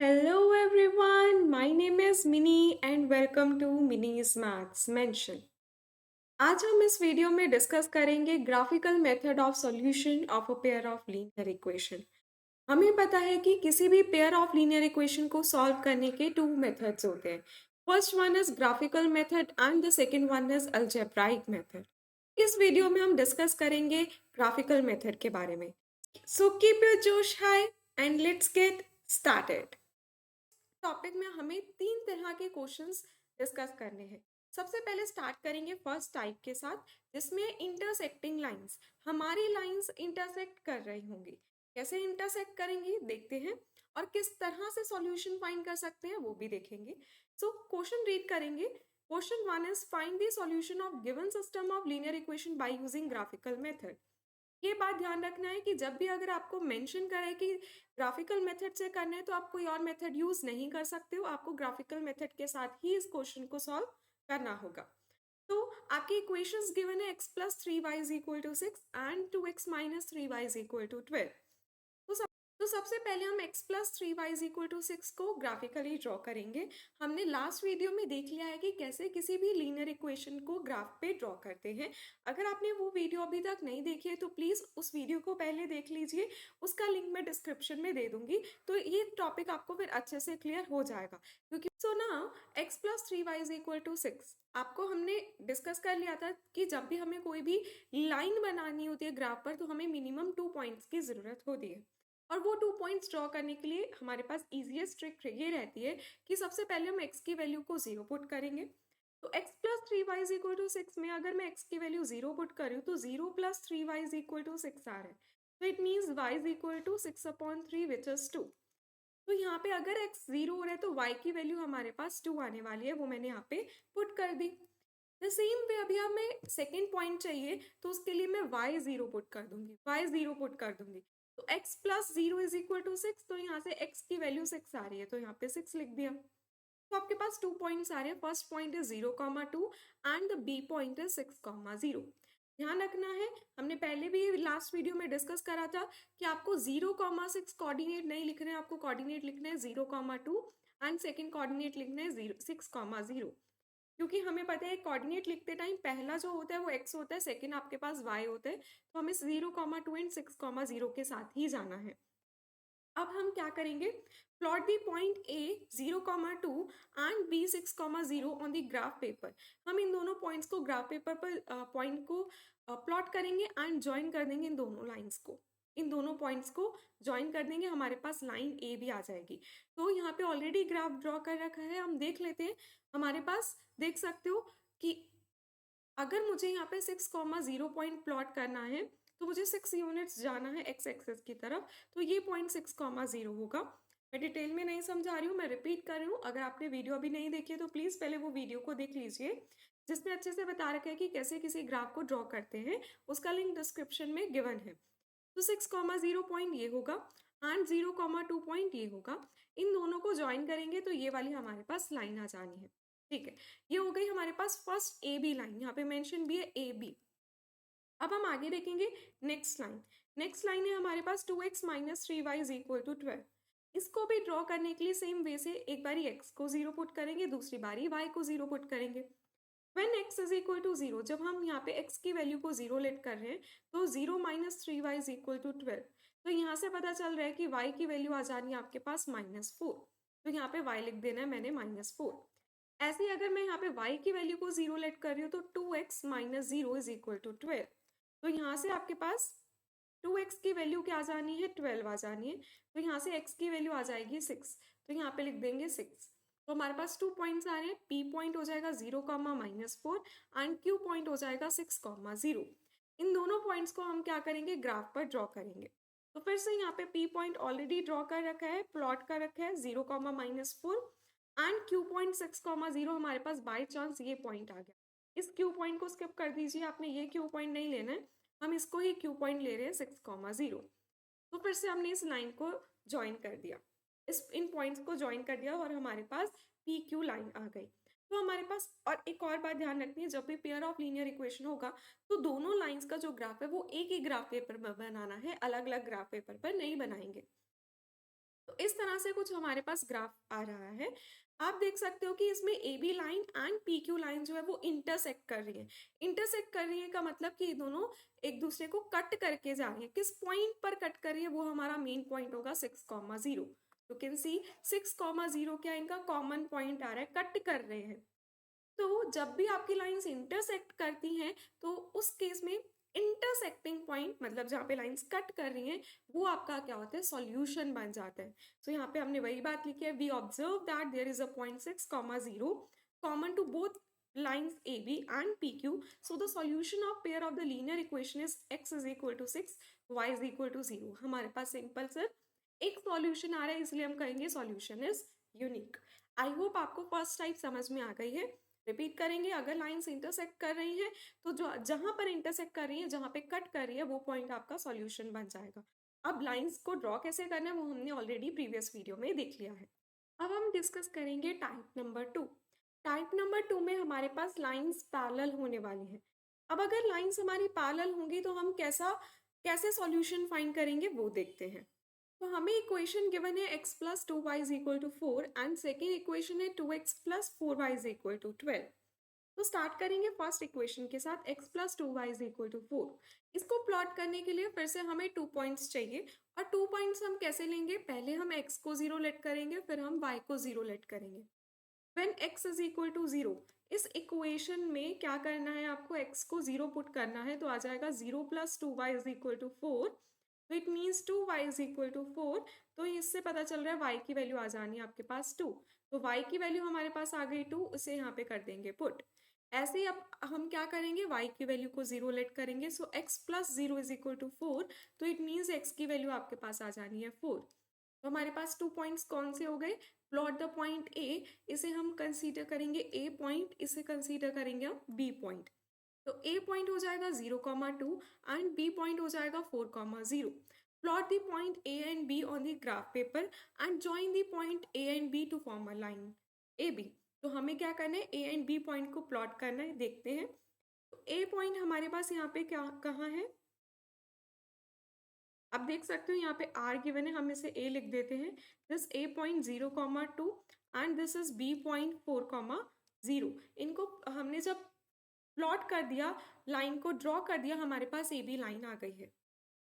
Hello everyone, my name is Minnie and welcome to Minnie's Maths Mention. आज हम इस video में discuss करेंगे graphical method of solution of a pair of linear equation. हमें पता है कि किसी भी पेयर ऑफ लीनियर इक्वेशन को सॉल्व करने के टू मेथड्स होते हैं। First one is graphical method and the second one is algebraic method. इस वीडियो में हम डिस्कस करेंगे ग्राफिकल मेथड के बारे में। सो कीप योर जोश high and let's get started. Topic में हमें तीन तरह के क्वेश्चंस डिस्कस करने हैं। सबसे पहले स्टार्ट करेंगे फर्स्ट टाइप के साथ, जिसमें इंटरसेक्टिंग लाइंस, हमारी लाइंस इंटरसेक्ट कर रही होंगी। कैसे इंटरसेक्ट करेंगी देखते हैं, और किस तरह से सॉल्यूशन फाइंड कर सकते हैं वो भी देखेंगे। सो क्वेश्चन रीड करेंगे। Question one is find the solution of given system of linear equation by using graphical method. ये बात ध्यान रखना है कि जब भी अगर आपको मेंशन करे कि ग्राफिकल मेथड से करना है तो आप कोई और मेथड यूज नहीं कर सकते हो, आपको ग्राफिकल मेथड के साथ ही इस क्वेश्चन को सॉल्व करना होगा। तो आपकी इक्वेशंस गिवन है x plus three y is equal to six and two x minus three y is equal to 12। तो सबसे पहले हम x plus three y is equal to six को ग्राफिकली ड्रॉ करेंगे। हमने लास्ट वीडियो में देख लिया है कि कैसे किसी भी लीनियर इक्वेशन को ग्राफ पे ड्रॉ करते हैं। अगर आपने वो वीडियो अभी तक नहीं देखी है तो प्लीज़ उस वीडियो को पहले देख लीजिए, उसका लिंक मैं डिस्क्रिप्शन में दे दूंगी, तो ये टॉपिक आपको फिर अच्छे से क्लियर हो जाएगा। क्योंकि सो ना x plus three y is equal to six आपको हमने डिस्कस कर लिया था कि जब भी हमें कोई भी लाइन बनानी होती है ग्राफ पर तो हमें मिनिमम 2 पॉइंट्स की ज़रूरत होती है। और वो 2 पॉइंट्स ड्रॉ करने के लिए हमारे पास इजीएस्ट ट्रिक ये रहती है कि सबसे पहले हम x की वैल्यू को 0 पुट करेंगे। तो x plus three y is equal to six में अगर मैं x की वैल्यू 0 पुट कर रही हूँ तो 0 plus three y is equal to six आ रहा है। तो it means y is equal to six upon three which is two. तो यहाँ पे अगर x 0 हो रहा है तो y की वैल्यू हमारे पास 2 आने वाली है, वो मैंने यहाँ पे पुट कर दी। द सेम वे अभी हमें सेकेंड पॉइंट चाहिए तो उसके लिए मैं y 0 पुट कर दूंगी, y 0 पुट कर दूंगी। तो x plus zero is equal to six, तो यहाँ से x की वैल्यू सिक्स आ रही है तो यहाँ पे सिक्स लिख दिया। तो आपके पास 2 पॉइंट्स आ रहे हैं। First point is 0,2 and the B point is 6,0। ध्यान रखना है, हमने पहले भी लास्ट वीडियो में डिस्कस करा था कि आपको 0,6 कोऑर्डिनेट नहीं लिखना है, आपको कोऑर्डिनेट लिखना है 0,2 एंड सेकेंड कोऑर्डिनेट लिखना है 6,0। क्योंकि हमें पता है कोऑर्डिनेट लिखते टाइम पहला जो होता है वो x होता है, सेकेंड आपके पास y होता है, तो हमें 0,2 एंड 6,0 के साथ ही जाना है। अब हम क्या करेंगे, plot the point a 0,2 and b 6,0 on the graph paper. हम इन दोनों पॉइंट्स को ग्राफ पेपर पर पॉइंट को प्लॉट करेंगे एंड ज्वाइन कर देंगे इन दोनों लाइंस को। इन दोनों पॉइंट्स को ज्वाइन कर देंगे, हमारे पास लाइन ए भी आ जाएगी। तो यहाँ पे ऑलरेडी ग्राफ ड्रॉ कर रखा है, हम देख लेते हैं। हमारे पास देख सकते हो कि अगर मुझे यहाँ पे 6,0 पॉइंट प्लॉट करना है तो मुझे 6 यूनिट्स जाना है एक्स एक्सेस की तरफ, तो ये पॉइंट 6,0 होगा। मैं डिटेल में नहीं समझा रही हूँ, मैं रिपीट कर रही हूँ। अगर आपने वीडियो अभी नहीं देखी है तो प्लीज़ पहले वो वीडियो को देख लीजिए, जिसमें अच्छे से बता रखा है कि कैसे किसी ग्राफ को ड्रॉ करते हैं, उसका लिंक डिस्क्रिप्शन में गिवन है। तो 6,0 पॉइंट ये होगा एंड 0,2 पॉइंट ये होगा। इन दोनों को ज्वाइन करेंगे तो ये वाली हमारे पास लाइन आ जानी है। ठीक है, ये हो गई हमारे पास फर्स्ट ए बी लाइन, यहाँ पे मेंशन भी है ए बी। अब हम आगे देखेंगे नेक्स्ट लाइन। नेक्स्ट लाइन है हमारे पास 2x minus three y is equal to 12। इसको भी ड्रॉ करने के लिए सेम वे से एक बारी x को 0 पुट करेंगे, दूसरी बारी y को 0 पुट करेंगे। When x is equal to 0, जब हम यहाँ पे x की वैल्यू को 0 लेट कर रहे हैं तो 0 minus three y is equal to 12। तो यहाँ से पता चल रहा है कि y की वैल्यू आ जानी है आपके पास -4, तो यहाँ पे y लिख देना है मैंने -4। ऐसे ही अगर मैं यहाँ पे y की वैल्यू को 0 लेट कर रही हूँ तो 2x minus zero is equal to 12। तो यहाँ से आपके पास 2x की वैल्यू क्या आ जानी है, 12 आ जानी है। तो यहाँ से x की वैल्यू आ जाएगी 6, तो यहाँ पे लिख देंगे 6। तो हमारे पास 2 पॉइंट्स आ रहे हैं, p पॉइंट हो जाएगा 0,-4 एंड q पॉइंट हो जाएगा 6,0। इन दोनों पॉइंट्स को हम क्या करेंगे, ग्राफ पर ड्रॉ करेंगे। तो फिर से यहाँ पे p पॉइंट ऑलरेडी ड्रॉ कर रखा है, प्लॉट कर रखा है 0,-4 एंड q पॉइंट 6,0 हमारे पास बाई चांस ये पॉइंट आ गया। इस q पॉइंट को स्किप कर दीजिए, आपने ये q पॉइंट नहीं लेना है, हम इसको ही q पॉइंट ले रहे हैं 6,0। तो फिर से हमने इस लाइन को ज्वाइन कर दिया, इस इन पॉइंट्स को ज्वाइन कर दिया और हमारे पास पी क्यू लाइन आ गई। तो हमारे पास और एक और बात ध्यान रखनी है, जब भी पेयर ऑफ लीनियर इक्वेशन होगा तो दोनों लाइंस का जो ग्राफ है वो एक ही ग्राफ पेपर पर बनाना है, अलग अलग ग्राफ पेपर पर नहीं बनाएंगे। तो इस तरह से कुछ हमारे पास ग्राफ आ रहा है। आप देख सकते हो कि इसमें A B line and P Q line जो है वो इंटरसेक्ट कर रही है। इंटरसेक्ट कर रही है का मतलब कि ये दोनों एक दूसरे को कट करके जा रही है। किस पॉइंट पर कट कर रही है वो हमारा मेन पॉइंट होगा 6,0। तो कैन सी 6,0 क्या इनका कॉमन पॉइंट आ रहा है, कट कर रहे हैं। तो जब भी आपकी लाइंस इंटरसेक्ट करती हैं तो उस केस में इंटरसेक्टिंग पॉइंट मतलब जहाँ पे लाइंस कट कर रही हैं वो आपका क्या होता है, सॉल्यूशन बन जाता है। तो यहाँ पे हमने वही बात लिखी है, we observe that there is a point 6,0 common to both lines AB and PQ. So the solution of pair of the linear equation is x is equal to 6, y is equal to 0. हमारे पास simple sir एक solution आ रहा है, इसलिए हम कहेंगे solution is unique. I hope आपको first type समझ में आ गई है। रिपीट करेंगे, अगर लाइंस इंटरसेक्ट कर रही हैं तो जो जहां पर इंटरसेक्ट कर रही है, जहां पे कट कर रही है, वो पॉइंट आपका सॉल्यूशन बन जाएगा। अब लाइंस को ड्रॉ कैसे करना है वो हमने ऑलरेडी प्रीवियस वीडियो में देख लिया है। अब हम डिस्कस करेंगे टाइप नंबर 2। टाइप नंबर 2 में हमारे पास लाइंस पैरेलल होने वाली हैं। अब अगर लाइंस हमारी पैरेलल होंगी तो हम कैसे सॉल्यूशन फाइंड करेंगे वो देखते हैं। तो हमें इक्वेशन गिवन है x plus 2y is equal to 4 and second equation है 2x plus 4y is equal to 12। तो स्टार्ट करेंगे फर्स्ट इक्वेशन के साथ, x plus 2y is equal to 4। इसको प्लॉट करने के लिए फिर से हमें 2 पॉइंट्स चाहिए। और 2 पॉइंट्स हम कैसे लेंगे, पहले हम x को 0 लेट करेंगे, फिर हम y को 0 लेट करेंगे। When x is equal to 0, इस इक्वेशन में क्या करना है, आपको x को 0 पुट करना है। तो आ जाएगा 0 plus 2y is equal to 4। तो it means 2y is equal to 4। तो इससे पता चल रहा है y की वैल्यू आ जानी है आपके पास 2। तो y की वैल्यू हमारे पास आ गई 2, उसे यहाँ पे कर देंगे पुट। ऐसे ही अब हम क्या करेंगे, y की वैल्यू को 0 लेट करेंगे। So x plus 0 is equal to 4। तो इट मीन्स x की वैल्यू आपके पास आ जानी है 4। तो हमारे पास 2 पॉइंट्स कौन से हो गए, प्लॉट द पॉइंट a, इसे हम कंसीडर करेंगे a पॉइंट, इसे कंसीडर करेंगे हम b पॉइंट। तो a पॉइंट हो जाएगा 0,2 एंड b पॉइंट हो जाएगा 4,0। Plot the point a and b on the graph paper and join the point a and b to form a line A B. तो हमें क्या करना है, a एंड b पॉइंट को प्लॉट करना है, देखते हैं। तो a पॉइंट हमारे पास यहाँ पे क्या कहाँ है, आप देख सकते हो यहाँ पे r गिवन है, हम इसे a लिख देते हैं। This a point 0,2 and this is b point 4,0। इनको हमने जब प्लॉट कर दिया, लाइन को ड्रॉ कर दिया, हमारे पास ए बी लाइन आ गई है।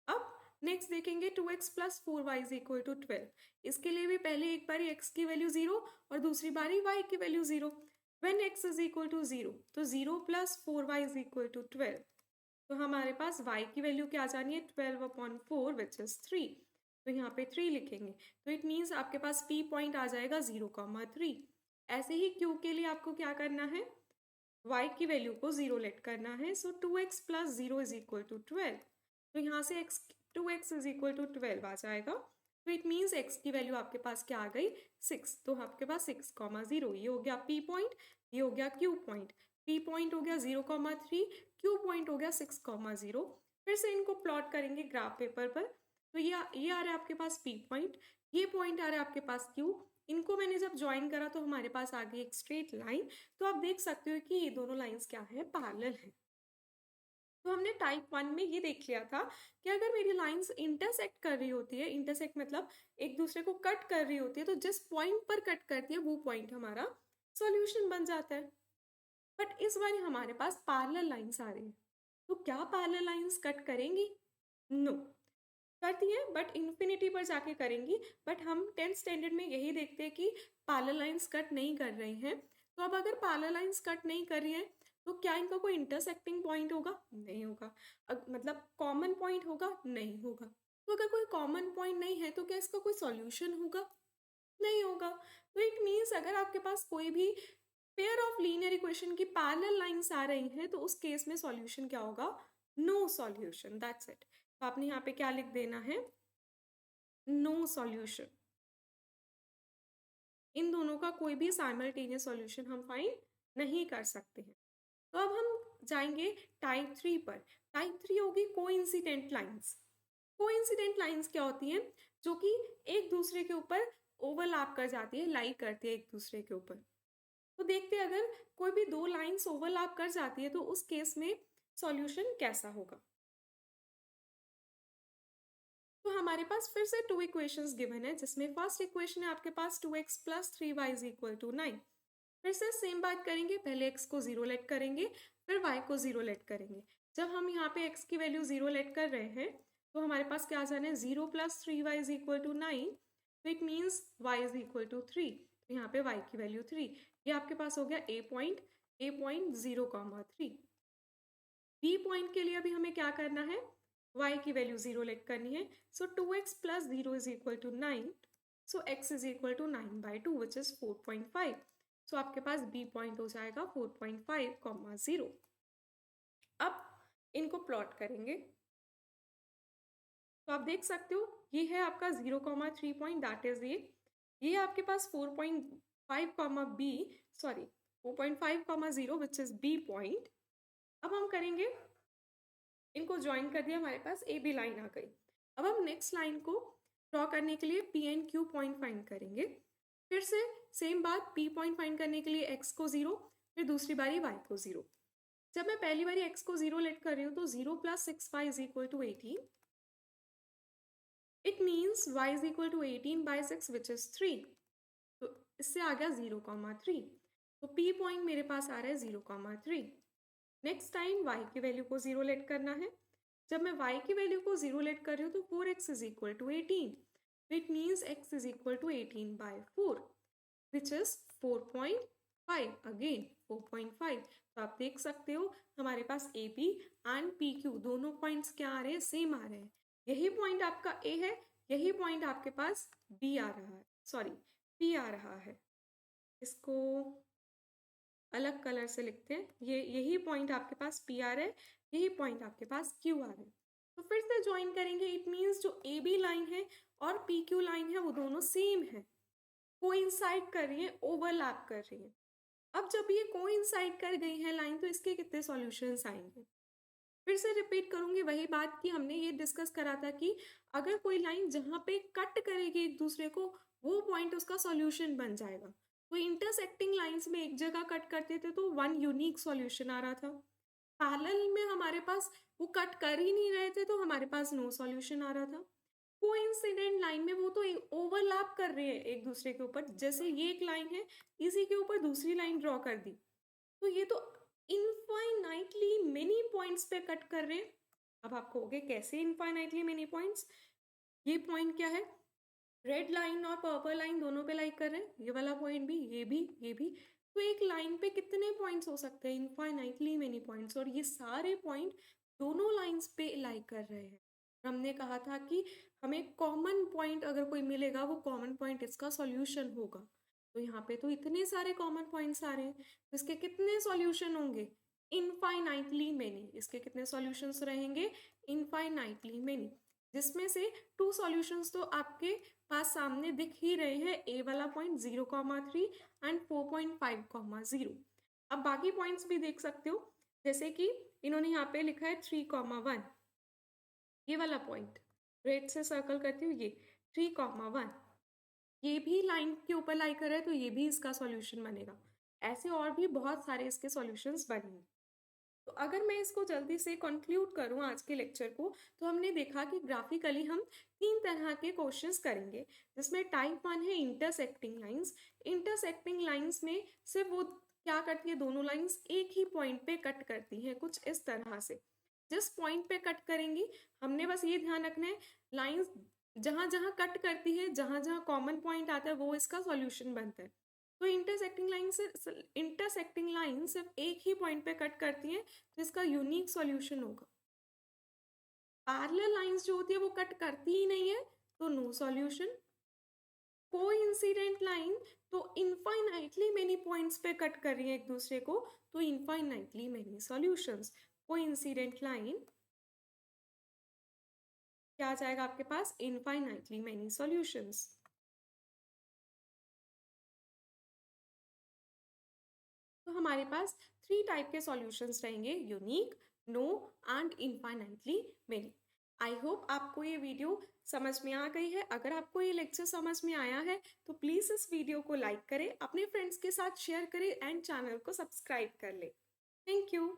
अब नेक्स्ट देखेंगे 2x plus 4y is equal to 12। इसके लिए भी पहले एक बारी x की वैल्यू 0 और दूसरी बारी y की value 0। When x is equal to 0, तो 0 plus 4y is equal to 12। तो हमारे पास y की वैल्यू क्या आ जानी है, 12/4 विच इज 3। तो यहाँ पे 3 लिखेंगे। तो इट मीन्स आपके पास p पॉइंट आ जाएगा 0,3। ऐसे ही q के लिए आपको क्या करना है, y की वैल्यू को 0 लेट करना है। So 2x plus 0 is equal to 12। तो यहाँ से 2x इज इक्वल टू 12 आ जाएगा। तो इट मीन्स x की वैल्यू आपके पास क्या आ गई, 6। तो आपके पास 6,0, ये हो गया p पॉइंट, ये हो गया q पॉइंट। p पॉइंट हो गया 0,3, q पॉइंट हो गया 6,0। फिर से इनको प्लॉट करेंगे ग्राफ पेपर पर। तो ये आ रहा है आपके पास p पॉइंट, ये पॉइंट आ रहा है आपके पास q। इनको मैंने जब ज्वाइन करा तो हमारे पास आ गई एक स्ट्रेट लाइन। तो आप देख सकते हो कि ये दोनों लाइंस क्या है, पैरेलल है। तो हमने टाइप 1 में ये देख लिया था कि अगर मेरी लाइंस इंटरसेक्ट कर रही होती है, इंटरसेक्ट मतलब एक दूसरे को कट कर रही होती है, तो जिस पॉइंट पर कट करती है वो पॉइंट हमारा सॉल्यूशन बन जाता है। बट इस बार हमारे पास पैरेलल लाइंस आ रही है। तो क्या पैरेलल लाइंस कट करेंगी, नो करती हैं, बट इन्फिनिटी पर जाके करेंगी। बट हम 10th स्टैंडर्ड में यही देखते हैं कि पैरेलल लाइंस कट नहीं कर रही हैं। तो अब अगर पैरेलल लाइंस कट नहीं कर रही है तो क्या इनका कोई इंटरसेक्टिंग पॉइंट होगा, नहीं होगा। मतलब कॉमन पॉइंट होगा, नहीं होगा। तो अगर कोई कॉमन पॉइंट नहीं है तो क्या इसका कोई सॉल्यूशन होगा, नहीं होगा। तो इट मीन्स अगर आपके पास कोई भी पेयर ऑफ लीनियर इक्वेशन की पैरेलल लाइंस आ रही हैं तो उस केस में सॉल्यूशन क्या होगा, नो सॉल्यूशन, दैट्स इट। तो आपने यहाँ पे क्या लिख देना है, नो सॉल्यूशन। इन दोनों का कोई भी साइमल्टेनियस सॉल्यूशन हम फाइंड नहीं कर सकते हैं। तो अब हम जाएंगे टाइप 3 पर। टाइप 3 होगी कोइंसिडेंट लाइंस। कोइंसिडेंट लाइंस क्या होती हैं, जो कि एक दूसरे के ऊपर ओवरलैप कर जाती है, लाई करती है एक दूसरे के ऊपर। तो देखते हैं अगर कोई भी दो लाइंस ओवरलैप कर जाती है तो उस केस में सॉल्यूशन कैसा होगा। तो हमारे पास फिर से 2 इक्वेशंस गिवन है, जिसमें फर्स्ट इक्वेशन है आपके पास 2x plus 3y is equal to 9। फिर से सेम बात करेंगे, पहले x को 0 लेट करेंगे, फिर y को 0 लेट करेंगे। जब हम यहाँ पे x की वैल्यू 0 लेट कर रहे हैं तो हमारे पास क्या आ जाना है, 0 plus 3y is equal to 9, तो it means y is equal to 3। तो यहाँ पे y की वैल्यू 3, ये आपके पास हो गया a पॉइंट 0,3। b पॉइंट के लिए अभी हमें क्या करना है, y की वैल्यू 0 लेट करनी है। So 2x plus 0 is equal to 9, so x is equal to 9/2 which is 4.5। सो आपके पास b पॉइंट हो जाएगा 4.5, 0। अब इनको प्लॉट करेंगे तो आप देख सकते हो ये है आपका 0,3 पॉइंट, दैट इज ये आपके पास 4.5 b, sorry 4.5, 0 which is b point. अब हम करेंगे, इनको ज्वाइन कर दिया, हमारे पास ए बी लाइन आ गई। अब हम नेक्स्ट लाइन को ड्रॉ करने के लिए P and Q point find करेंगे। फिर से सेम बात, पी पॉइंट फाइंड करने के लिए एक्स को 0, फिर दूसरी बारी वाई को 0। जब मैं पहली बारी एक्स को 0 लेट कर रही हूँ तो 0 plus 6y is equal to 18। It means y is equal to 18/6 which is 3। तो इससे आ गया 0,3। तो p पॉइंट मेरे पास आ रहा है 0,3। नेक्स्ट टाइम y की वैल्यू को 0 लेट करना है। जब मैं y की वैल्यू को 0 लेट कर रही हूँ तो 4x is equal to 18। It means x is equal to 18/4 which is 4.5, again 4.5। तो आप देख सकते हो हमारे पास A P and P Q दोनों पॉइंट्स क्या आ रहे हैं, सेम आ रहे हैं। यही पॉइंट आपका ए है, यही पॉइंट आपके पास बी आ रहा है, सॉरी पी आ रहा है। इसको अलग कलर से लिखते हैं, यही पॉइंट आपके पास पी आ रहा है, यही पॉइंट आपके पास क्यू आ रहा है। तो फिर से ज्वाइन करेंगे, इट मीन्स जो ए बी लाइन है और पी क्यू लाइन है वो दोनों सेम है, कोइंसाइड कर रही है, ओवरलैप कर रही है। अब जब ये कोइंसाइड कर गई है लाइन तो इसके कितने सॉल्यूशंस आएंगे। फिर से रिपीट करूंगी वही बात कि हमने ये डिस्कस करा था कि अगर कोई लाइन जहाँ पे कट करेगी एक दूसरे को, वो पॉइंट उसका सॉल्यूशन बन जाएगा। तो इंटरसेक्टिंग लाइंस में एक जगह कट करते थे तो वन यूनिक सॉल्यूशन आ रहा था। पैरेलल में हमारे पास वो कट कर ही नहीं रहे थे तो हमारे पास नो सॉल्यूशन आ रहा था। कोइंसिडेंट लाइन में वो तो ओवरलैप कर रहे हैं एक दूसरे के ऊपर, जैसे ये एक लाइन है इसी के ऊपर दूसरी लाइन ड्रॉ कर दी, तो ये तो इनफाइनाइटली मेनी पॉइंट्स पे कट कर रहे हैं। अब आप कहोगे कैसे इनफाइनाइटली मेनी पॉइंट्स, ये पॉइंट क्या है, रेड लाइन और पर्पल लाइन दोनों पे लाइक कर रहे हैं, ये वाला पॉइंट भी, ये भी, ये भी। तो एक लाइन पे कितने पॉइंट्स हो सकते हैं, इनफाइनाइटली मेनी पॉइंट्स, और ये सारे पॉइंट दोनों लाइंस पे लाइक कर रहे हैं। हमने कहा था कि हमें कॉमन पॉइंट अगर कोई मिलेगा वो कॉमन पॉइंट इसका सॉल्यूशन होगा। तो यहाँ पे तो इतने सारे कॉमन पॉइंट्स आ रहे हैं, तो इसके कितने सॉल्यूशन होंगे, इनफाइनाइटली मेनी। इसके कितने सॉल्यूशंस रहेंगे, इनफाइनाइटली मेनी, जिसमें से 2 सॉल्यूशंस तो आपके पास सामने दिख ही रहे हैं, ए वाला पॉइंट 0,3 एंड 4.5, 0। अब बाकी पॉइंट्स भी देख सकते हो, जैसे कि इन्होंने यहाँ पे लिखा है 3,1, ये वाला पॉइंट रेड से सर्कल करती हूँ, ये 3,1, ये भी लाइन के ऊपर लाई कर रहा है तो ये भी इसका सॉल्यूशन बनेगा। ऐसे और भी बहुत सारे इसके सॉल्यूशंस बनेंगे। तो अगर मैं इसको जल्दी से कंक्लूड करूं आज के लेक्चर को, तो हमने देखा कि ग्राफिकली हम 3 तरह के क्वेश्चंस करेंगे, जिसमें टाइप 1 है इंटरसेक्टिंग लाइंस। इंटरसेक्टिंग लाइंस में सिर्फ वो क्या करती है, दोनों लाइंस एक ही पॉइंट पे कट करती हैं, कुछ इस तरह से। जिस पॉइंट पे कट करेंगी हमने बस ये ध्यान रखना है, लाइंस जहां जहां कट करती है, जहां जहां कॉमन पॉइंट आता है वो इसका सॉल्यूशन बनता है। तो इंटरसेक्टिंग लाइन सिर्फ एक ही पॉइंट पे कट करती है तो इसका यूनिक सॉल्यूशन होगा। पैरेलल लाइंस जो होती है वो कट करती ही नहीं है तो नो सॉल्यूशन। कोइंसिडेंट लाइन तो इनफाइनाइटली मेनी पॉइंट्स पे कट कर रही है एक दूसरे को, तो infinitely many solutions. Coincident line क्या आ जाएगा आपके पास, इनफाइनाइटली मेनी सॉल्यूशंस। तो हमारे पास 3 टाइप के सॉल्यूशंस रहेंगे, unique, no and infinitely many. I hope आपको ये वीडियो समझ में आ गई है। अगर आपको ये लेक्चर समझ में आया है तो प्लीज़ इस वीडियो को लाइक करें, अपने फ्रेंड्स के साथ शेयर करें एंड चैनल को सब्सक्राइब कर लें। Thank you.